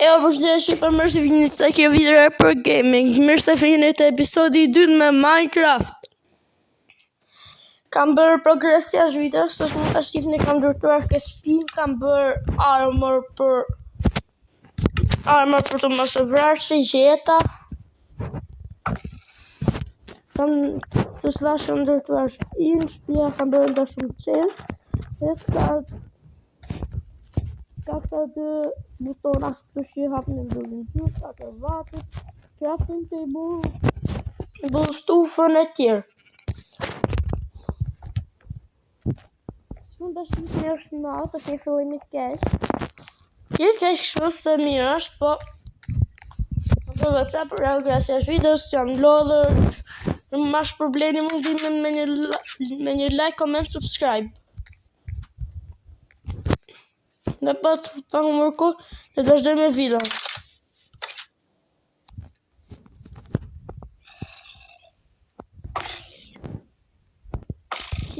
Jo, përshëndetje, për mirë se vini të kjo video për gaming. Mirë se vini të episodi 2 me Minecraft. Kam bërë progres jashtë videos, është më të shifni kam ndërtuar këtë shtëpi, kam bërë armor për të mos e vrarë si gjeta. Kam të thash kam ndërtuar shtëpia kam bërë nda shumë qef. Ka këta dy butona që shi hapën në bullin gjus, atë vatit, crafting table, bull stufën e tjerë. Shumë të shqipë një është natë, është një fillimi keq. Një keq kështu se mirë është, po do dhe qa për progres jashtë videos që jam lodhër, në mash problemi mundimin me një like, comment, subscribe. Dhe pa humër ku, dhe të vazhdoj me video.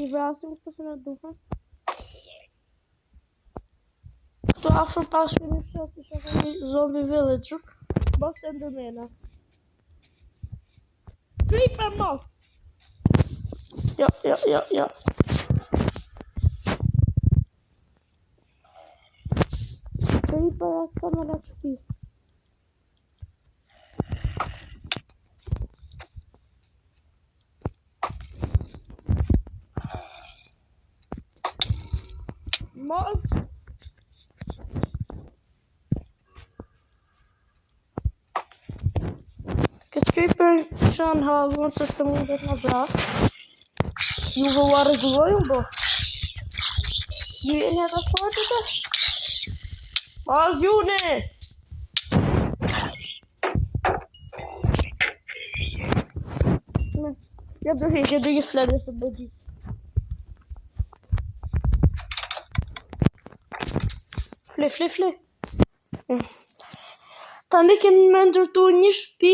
I vrasim këto se në duha. Këto afër pas kemi fshat që shaka një zombie villager. Boss endermana. Creeper moth! Jo. Creeper atë sa më la qëpis. Moth! Këtë creeper të qanë halën se të mundet në vrasë. Ju vë u regulojnë, bo. Ju e një të fortit e? Mas june! Ja përhe që dhe gjithë fledrës të bëgji. Fle. Ta ne kemi me ndërtu një shtëpi,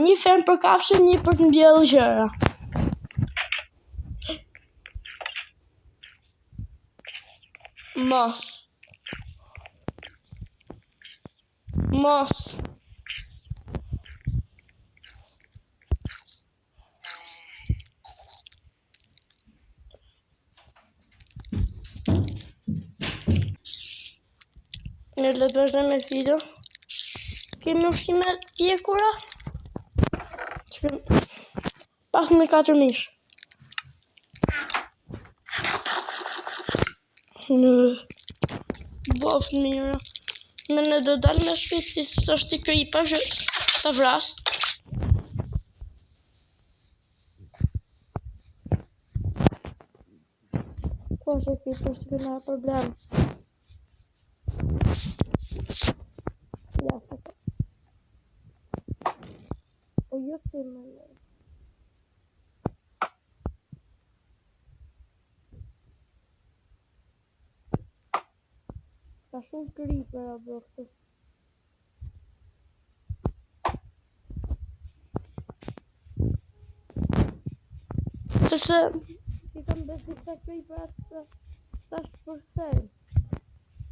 një fermë për kafshë, një për të mbjellë gjëra. Mos. Në le të vazhdoj me video. Kemi ushqime pjekura. Pas në 4 mish. Në bof mira. Me në do dalë me shpit si së është i kripa që të vrasë. Po është e kripa që këna problem. Ja, të ka. O jo të më në. Ka shumë creeper a bërë këtu. Qështë i kam bërë këta creeper atë që tash përsej.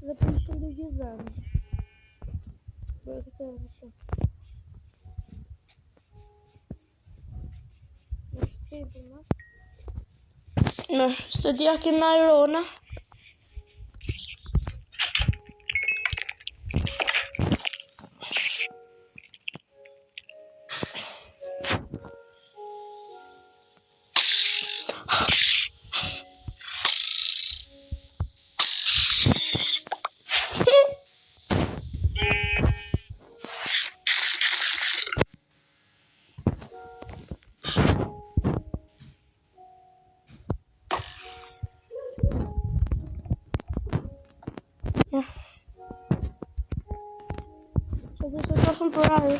Dhe përishën dhe gjithë zemë. Bërë këtë e këtë. Në shqipë në. Në, se dhja kena irona. Që të të shumë për arë.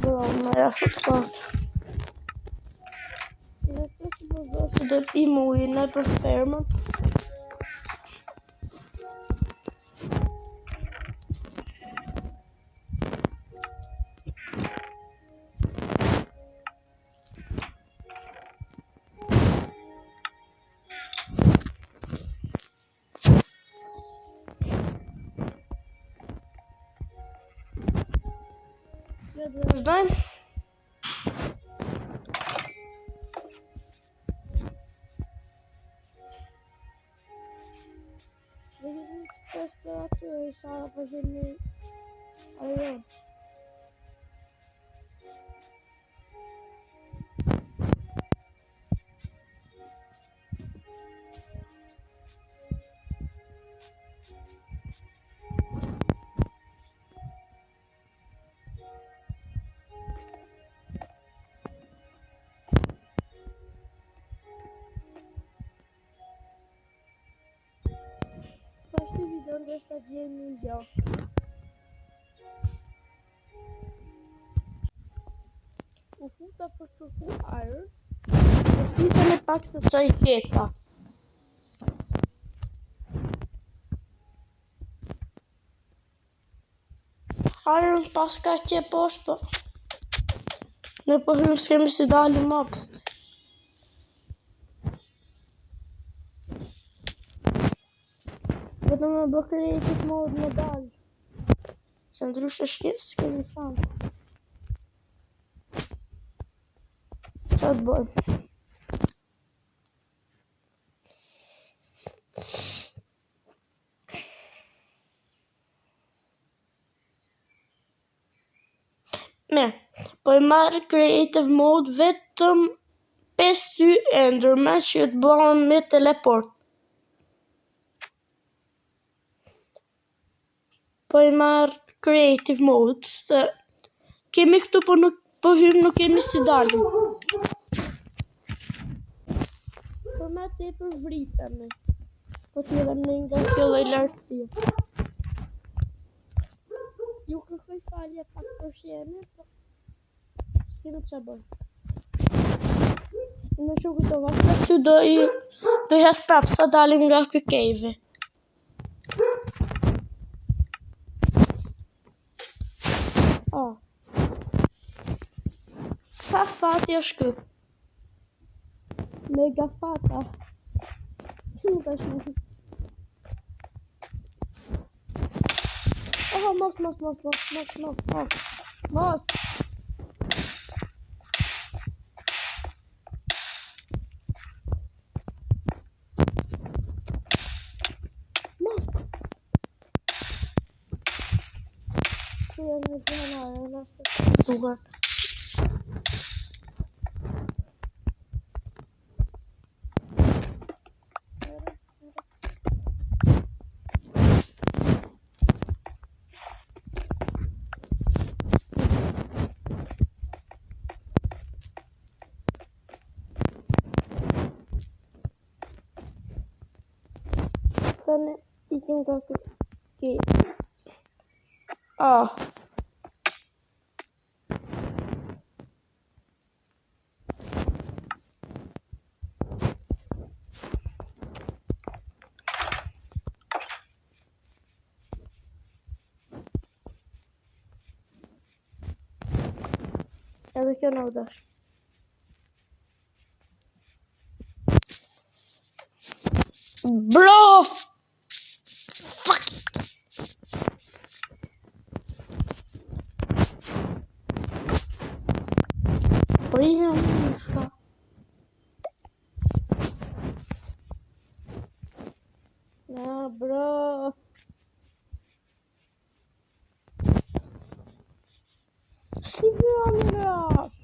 Bro, më e fëtë këtë. Dhe që të përdo që dhe pimë ujnë për fermën. Vazhdojmë. Vedem questo attore stava facendo allora. Questo video dove sta girando u futa për të kërkuar ajër, fita me pak të çaj qeta. Ajërën pas ka që poshtë, ne po hym s'kemi si dalim më pastaj. Vetëm me bë creative mode me dalë. Se ndryshe s'kemi shansë. Qa të bëjmë? Mirë, po i marrë creative mode vetëm 5 sy e ndërmend që të bëhen me teleport. Po i marrë creative mode, se kemi këtu po nuk po hym nuk kemi si dalim. Për ma tepër vritemi. Po t'jedhem në nga kjo lloj lartësie. Ju kërkoj falje pak për shjene, po s'kemi qa bëjmë. Në që kujtova, këtu do hes prap sa dalim nga kë cave. Sa fati është kë? Mega fata. Si më të shumë? Mos. Tane ikim ka këtë. Edhe kjo në udash. Bro! Fuck it! Po i në misha. Bro! Si vjua mirash?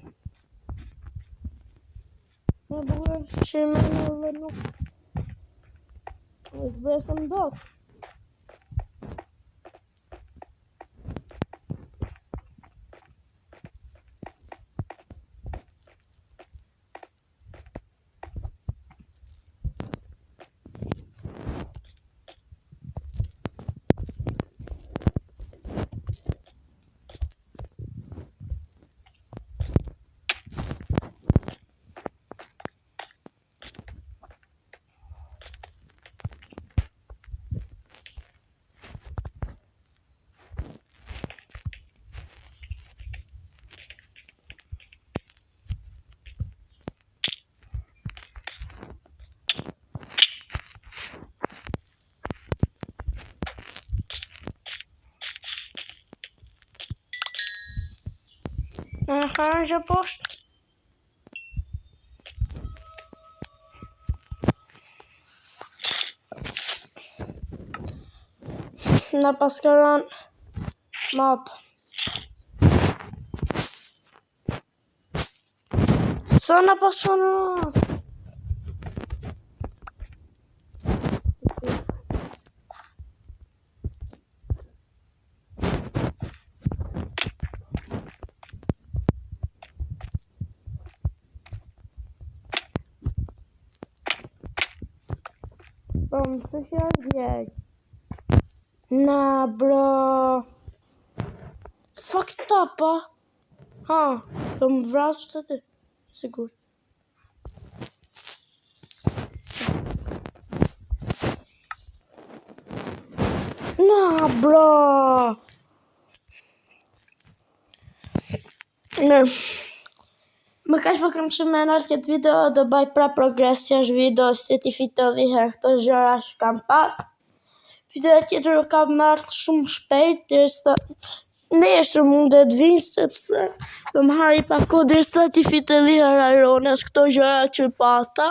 Me bërë që me në dhe nuk. Nësë besëm do. që poshtë. Na paskaran map. Sa na paskaran? Co się dzieje? Na bro. Fucked up, ha? To wraz wtedy. Sigur. Na bro. Ne. Më kaç po kam shumë menar këtë video, do baj pra progres që është video si ti fitoj herë këto gjëra që kam pas. Video tjetër kam ardhur shumë shpejt, derisa nesër mundet vinë sepse do më harri pak kohë derisa ti fitoj herë Irones këto gjëra që pata.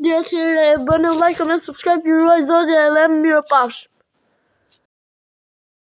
Dhe atëherë bëni like, comment, subscribe, ju ruaj zotja edhe mirë pash.